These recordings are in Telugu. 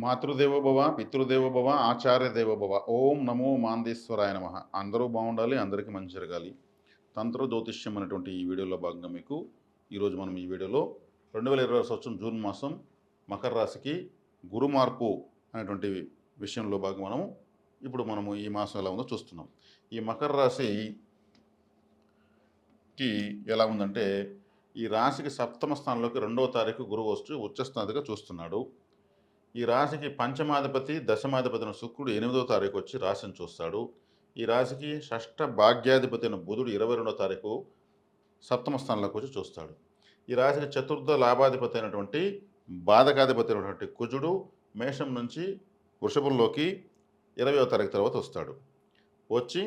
మాతృదేవోభవ, పితృదేవోభవ, ఆచార్య దేవోభవ. ఓం నమో మాందేశ్వరాయ నమః. అందరూ బాగుండాలి, అందరికీ మంచి జరగాలి. తంత్ర జ్యోతిష్యం అనేటువంటి ఈ వీడియోలో భాగంగా మీకు ఈరోజు మనం ఈ వీడియోలో 2020 సంవత్సరం జూన్ మాసం మకర రాశికి గురు మార్పు అనేటువంటి విషయంలో భాగం ఇప్పుడు మనము ఈ మాసం ఎలా ఉందో చూస్తున్నాం. ఈ మకర రాశికి ఎలా ఉందంటే, ఈ రాశికి సప్తమ స్థానంలోకి 2వ తారీఖు గురువు వచ్చి ఉచ్చస్థాయిగా చూస్తున్నాడు. ఈ రాశికి పంచమాధిపతి దశమాధిపతి అయిన శుక్రుడు 8వ తారీఖు వచ్చి రాశిని చూస్తాడు. ఈ రాశికి షష్ఠ భాగ్యాధిపతి అయిన బుధుడు 22వ తారీఖు సప్తమ స్థానంలోకి వచ్చి చూస్తాడు. ఈ రాశికి చతుర్థ లాభాధిపతి అయినటువంటి బాధకాధిపతి అయినటువంటి కుజుడు మేషం నుంచి వృషభంలోకి 20వ తారీఖు తర్వాత వస్తాడు. వచ్చి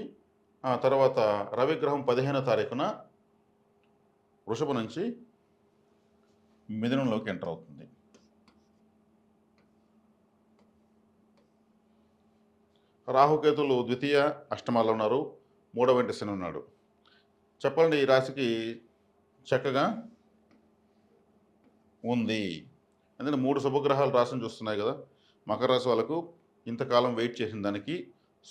ఆ తర్వాత రవిగ్రహం 15వ తారీఖున వృషభం నుంచి మిథునంలోకి ఎంటర్ అవుతుంది. రాహుకేతులు ద్వితీయ అష్టమాల్లో ఉన్నారు. 3వ ఇంటి శని ఉన్నాడు. చెప్పండి, ఈ రాశికి చక్కగా ఉంది. ఎందుకంటే 3 శుభగ్రహాలు రాశిని చూస్తున్నాయి కదా. మకర రాశి వాళ్ళకు ఇంతకాలం వెయిట్ చేసిన దానికి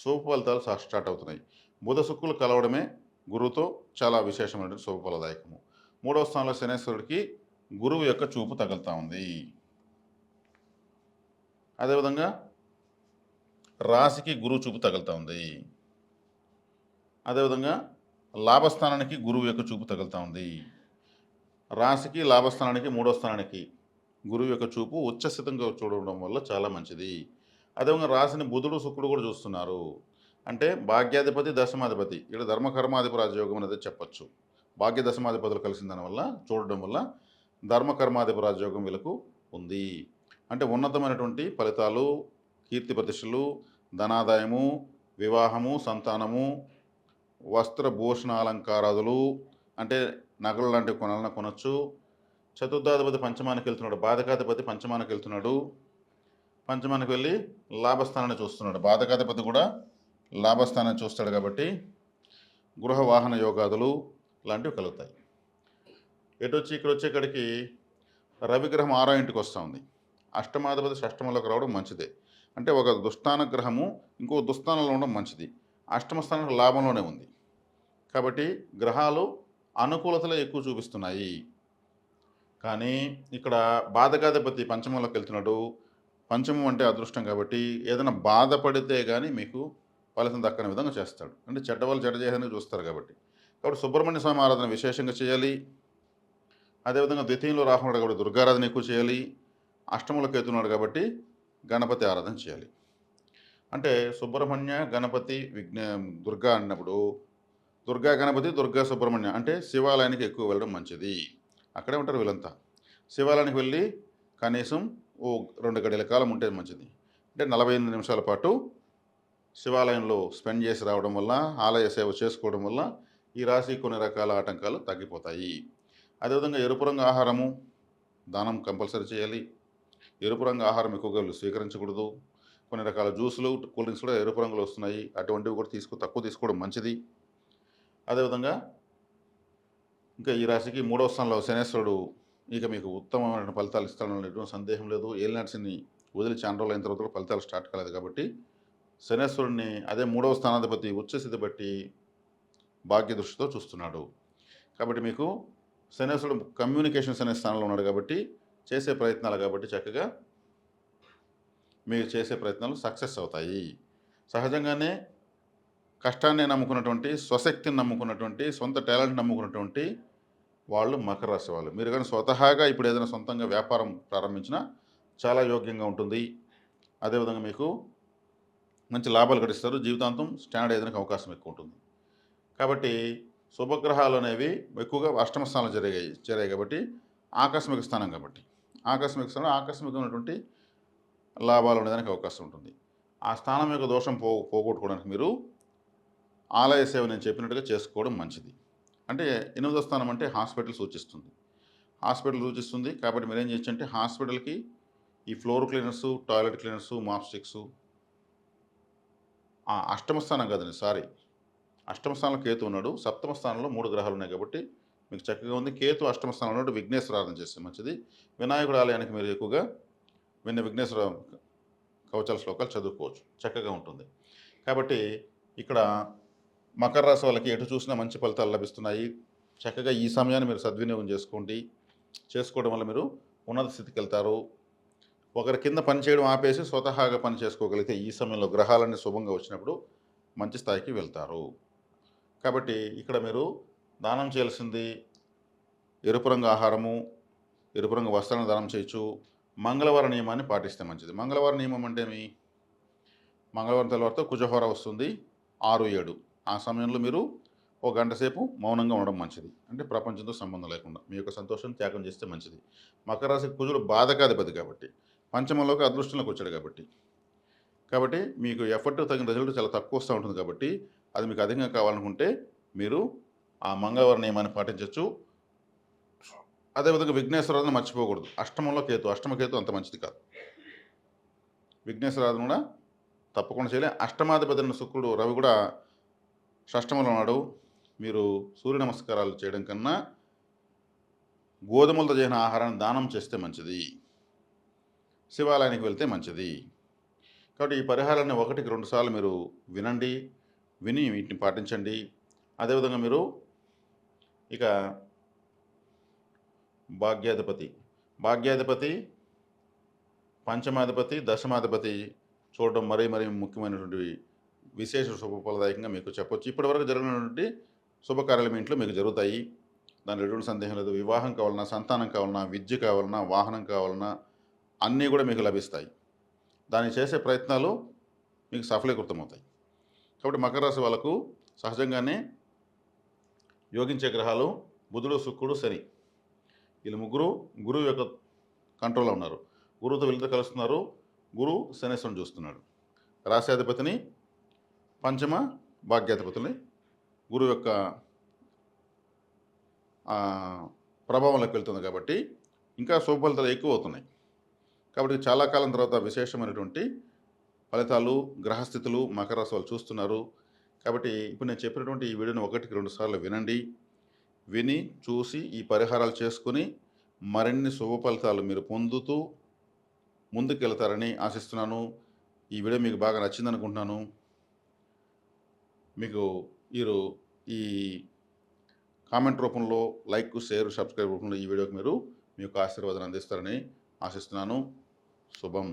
శుభ ఫలితాలు స్టార్ట్ అవుతున్నాయి. బుధ శుక్రులు కలవడమే గురువుతో చాలా విశేషమైనటువంటి శుభ ఫలదాయకము. 3వ స్థానంలో శనేశ్వరుడికి గురువు యొక్క చూపు తగులుతూ ఉంది. అదేవిధంగా రాశికి గురువు చూపు తగులుతూ ఉంది. అదేవిధంగా లాభస్థానానికి గురువు యొక్క చూపు తగులుతూ ఉంది. రాశికి లాభస్థానానికి 3వ స్థానానికి గురువు యొక్క చూపు ఉచ్చస్థితంగా చూడడం వల్ల చాలా మంచిది. అదేవిధంగా రాశిని బుధుడు శుక్రుడు కూడా చూస్తున్నారు. అంటే భాగ్యాధిపతి దశమాధిపతి ఇక్కడ ధర్మకర్మాధిప రాజయోగం అనేది చెప్పచ్చు. భాగ్య దశమాధిపతులు కలిసిన దానివల్ల చూడడం వల్ల ధర్మకర్మాధిప రాజయోగం వీళ్ళకు ఉంది. అంటే ఉన్నతమైనటువంటి ఫలితాలు, కీర్తి ప్రతిష్టలు, ధనాదాయము, వివాహము, సంతానము, వస్త్రభూషణ అలంకారాదులు, అంటే నగలు లాంటివి కొనాలన్నా కొనవచ్చు. చతుర్థాధిపతి పంచమానికి వెళ్తున్నాడు, బాధకాధిపతి పంచమానికి వెళ్తున్నాడు. పంచమానికి వెళ్ళి లాభస్థానాన్ని చూస్తున్నాడు. బాధకాధిపతి కూడా లాభస్థానాన్ని చూస్తాడు కాబట్టి గృహ వాహన యోగాదులు లాంటివి కలుగుతాయి. ఇక్కడ వచ్చేక్కడికి రవిగ్రహం 6వ ఇంటికి వస్తూ ఉంది. అష్టమాధిపతి షష్టమంలోకి రావడం మంచిదే. అంటే ఒక దుస్థాన గ్రహము ఇంకో దుస్థానంలో ఉండడం మంచిది. అష్టమ స్థానం లాభంలోనే ఉంది కాబట్టి గ్రహాలు అనుకూలతలే ఎక్కువ చూపిస్తున్నాయి. కానీ ఇక్కడ బాధకాధిపతి పంచమంలోకి వెళ్తున్నాడు. పంచమం అంటే అదృష్టం కాబట్టి ఏదైనా బాధపడితే కానీ మీకు ఫలితం దక్కని విధంగా చేస్తాడు. అంటే చెడ్డవాళ్ళు చెడ్డ చేయడానికి చూస్తారు కాబట్టి సుబ్రహ్మణ్య స్వామి ఆరాధన విశేషంగా చేయాలి. అదేవిధంగా ద్వితీయంలో రాహున్నాడు కాబట్టి దుర్గారాధన ఎక్కువ చేయాలి. అష్టమంలో కేతున్నాడు కాబట్టి గణపతి ఆరాధన చేయాలి. అంటే సుబ్రహ్మణ్య గణపతి దుర్గా అన్నప్పుడు దుర్గా గణపతి దుర్గా సుబ్రహ్మణ్య అంటే శివాలయానికి ఎక్కువ వెళ్ళడం మంచిది. అక్కడే ఉంటారు వీళ్ళంతా. శివాలయానికి వెళ్ళి కనీసం 2 గడియల కాలం ఉంటే మంచిది. అంటే 48 నిమిషాల పాటు శివాలయంలో స్పెండ్ చేసి రావడం వల్ల, ఆలయ సేవ చేసుకోవడం వల్ల ఈ రాశి కొన్ని రకాల ఆటంకాలు తగ్గిపోతాయి. అదేవిధంగా ఎరుపు రంగు ఆహారము దానం కంపల్సరీ చేయాలి. ఎరుపు రంగు ఆహారం ఎక్కువగా స్వీకరించకూడదు. కొన్ని రకాల జ్యూసులు, కూల్ డ్రింక్స్ కూడా ఎరుపు రంగులు వస్తున్నాయి. అటువంటివి కూడా తక్కువ తీసుకోవడం మంచిది. అదేవిధంగా ఇంకా ఈ రాశికి 3వ స్థానంలో శనేశ్వరుడు ఇక మీకు ఉత్తమమైన ఫలితాలు ఇస్తాడని ఎటువంటి సందేహం లేదు. ఏలినాటి శని వదిలి చాలా రోజులు అయిన తర్వాత ఫలితాలు స్టార్ట్ కాలేదు కాబట్టి శనేశ్వరుడిని అదే 3వ స్థానాధిపతి ఉచ్చస్థితి బట్టి భాగ్య దృష్టితో చూస్తున్నాడు. కాబట్టి మీకు శనేశ్వరుడు కమ్యూనికేషన్స్ అనే స్థానంలో ఉన్నాడు కాబట్టి చేసే ప్రయత్నాలు కాబట్టి చక్కగా మీరు చేసే ప్రయత్నాలు సక్సెస్ అవుతాయి. సహజంగానే కష్టాన్ని నమ్ముకున్నటువంటి, స్వశక్తిని నమ్ముకున్నటువంటి, సొంత టాలెంట్ నమ్ముకున్నటువంటి వాళ్ళు మకర రాశి వాళ్ళు. మీరు కానీ స్వతహాగా ఇప్పుడు ఏదైనా సొంతంగా వ్యాపారం ప్రారంభించినా చాలా యోగ్యంగా ఉంటుంది. అదేవిధంగా మీకు మంచి లాభాలు గడిస్తారు. జీవితాంతం స్టాండ్ అయ్యేదానికి అవకాశం ఎక్కువ ఉంటుంది. కాబట్టి శుభగ్రహాలు అనేవి ఎక్కువగా అష్టమ స్థానంలో చేరాయి కాబట్టి ఆకస్మిక స్థానం కాబట్టి ఆకస్మికమైనటువంటి లాభాలు ఉండడానికి అవకాశం ఉంటుంది. ఆ స్థానం యొక్క దోషం పోగొట్టుకోవడానికి మీరు ఆలయ సేవ నేను చెప్పినట్టుగా చేసుకోవడం మంచిది. అంటే 8వ స్థానం అంటే హాస్పిటల్ సూచిస్తుంది. కాబట్టి మీరు ఏం చేయొచ్చు అంటే హాస్పిటల్కి ఈ floor cleaners, toilet cleaners, mop sticks. అష్టమ స్థానం కాదండి, అష్టమ స్థానంలో కేతు ఉన్నాడు. సప్తమ స్థానంలో 3 గ్రహాలు ఉన్నాయి కాబట్టి మీకు చక్కగా ఉంది. కేతు అష్టమ స్థానంలో ఉన్నట్టు విఘ్నేశ్వర ఆరాధన చేస్తే మంచిది. వినాయకుడు ఆలయానికి మీరు ఎక్కువగా విఘ్నేశ్వర కవచాల శ్లోకాలు చదువుకోవచ్చు, చక్కగా ఉంటుంది. కాబట్టి ఇక్కడ మకర రాశి వాళ్ళకి ఎటు చూసినా మంచి ఫలితాలు లభిస్తున్నాయి. చక్కగా ఈ సమయాన్ని మీరు సద్వినియోగం చేసుకోండి. చేసుకోవడం వల్ల మీరు ఉన్నత స్థితికి వెళ్తారు. ఒకరి కింద పని చేయడం ఆపేసి స్వతహాగా పని చేసుకోగలిగితే ఈ సమయంలో గ్రహాలన్నీ శుభంగా వచ్చినప్పుడు మంచి స్థాయికి వెళ్తారు. కాబట్టి ఇక్కడ మీరు దానం చేయాల్సింది ఎరుపు రంగు ఆహారము, ఎరుపు రంగు వస్త్రాలను దానం చేయొచ్చు. మంగళవార నియమాన్ని పాటిస్తే మంచిది. మంగళవార నియమం అంటే మంగళవారం తెల్లవారితో కుజహోర వస్తుంది 6-7. ఆ సమయంలో మీరు ఒక గంట సేపు మౌనంగా ఉండడం మంచిది. అంటే ప్రపంచంతో సంబంధం లేకుండా మీ యొక్క సంతోషం త్యాగం చేస్తే మంచిది. మకర రాశి కుజుడు బాధకాధిపతి కాబట్టి, పంచమంలోకి అదృష్టంలోకి వచ్చాడు కాబట్టి మీకు ఎఫర్ట్ తగిన రిజల్ట్ చాలా తక్కువ వస్తూ ఉంటుంది. కాబట్టి అది మీకు అధికంగా కావాలనుకుంటే మీరు ఆ మంగళవార నియమాన్ని పాటించవచ్చు. అదేవిధంగా విఘ్నేశ్వరాధన మర్చిపోకూడదు. అష్టమ కేతు అంత మంచిది కాదు. విఘ్నేశ్వరాధన కూడా తప్పకుండా చేయాలి. అష్టమాధిపతి అయిన శుక్రుడు రవి కూడా షష్టమంలో ఉన్నాడు. మీరు సూర్య నమస్కారాలు చేయడం కన్నా గోధుమలతో చేసిన ఆహారాన్ని దానం చేస్తే మంచిది. శివాలయానికి వెళ్తే మంచిది. కాబట్టి ఈ పరిహారాన్ని 1-2 సార్లు మీరు విని వీటిని పాటించండి. అదేవిధంగా మీరు ఇక భాగ్యాధిపతి, పంచమాధిపతి, దశమాధిపతి చూడడం మరీ ముఖ్యమైనటువంటి విశేష శుభఫలదాయకంగా మీకు చెప్పొచ్చు. ఇప్పటివరకు జరిగినటువంటి శుభకార్యాలు మీ ఇంట్లో మీకు జరుగుతాయి. దానిలో ఎటువంటి సందేహం లేదు. వివాహం కావాలన్నా, సంతానం కావాలన్నా, విద్య కావాలన్నా, వాహనం కావాలన్నా అన్నీ కూడా మీకు లభిస్తాయి. దాన్ని చేసే ప్రయత్నాలు మీకు సఫలీకృతమవుతాయి. కాబట్టి మకర రాశి వాళ్ళకు సహజంగానే యోగించే గ్రహాలు బుధుడు, శుక్రుడు, శని. వీళ్ళు ముగ్గురు గురువు యొక్క కంట్రోల్లో ఉన్నారు. గురువుతో వీళ్ళతో కలుస్తున్నారు. గురువు శనేశ్వరుని చూస్తున్నాడు. రాశ్యాధిపతిని, పంచమ భాగ్యాధిపతిని గురువు యొక్క ప్రభావంలోకి వెళ్తుంది. కాబట్టి ఇంకా శుభ ఫలితాలు ఎక్కువ అవుతున్నాయి. కాబట్టి చాలా కాలం తర్వాత విశేషమైనటువంటి ఫలితాలు, గ్రహస్థితులు మకర రాశి వాళ్ళు చూస్తున్నారు. కాబట్టి ఇప్పుడు నేను చెప్పినటువంటి ఈ వీడియోని 1-2 సార్లు విని చూసి ఈ పరిహారాలు చేసుకుని మరిన్ని శుభ ఫలితాలు మీరు పొందుతూ ముందుకెళ్తారని ఆశిస్తున్నాను. ఈ వీడియో మీకు బాగా నచ్చింది అనుకుంటున్నాను. మీకు మీరు ఈ కామెంట్ రూపంలో, లైక్, షేర్, సబ్స్క్రైబ్ రూపంలో ఈ వీడియోకి మీరు మీ యొక్క ఆశీర్వాదాన్ని అందిస్తారని ఆశిస్తున్నాను. శుభం.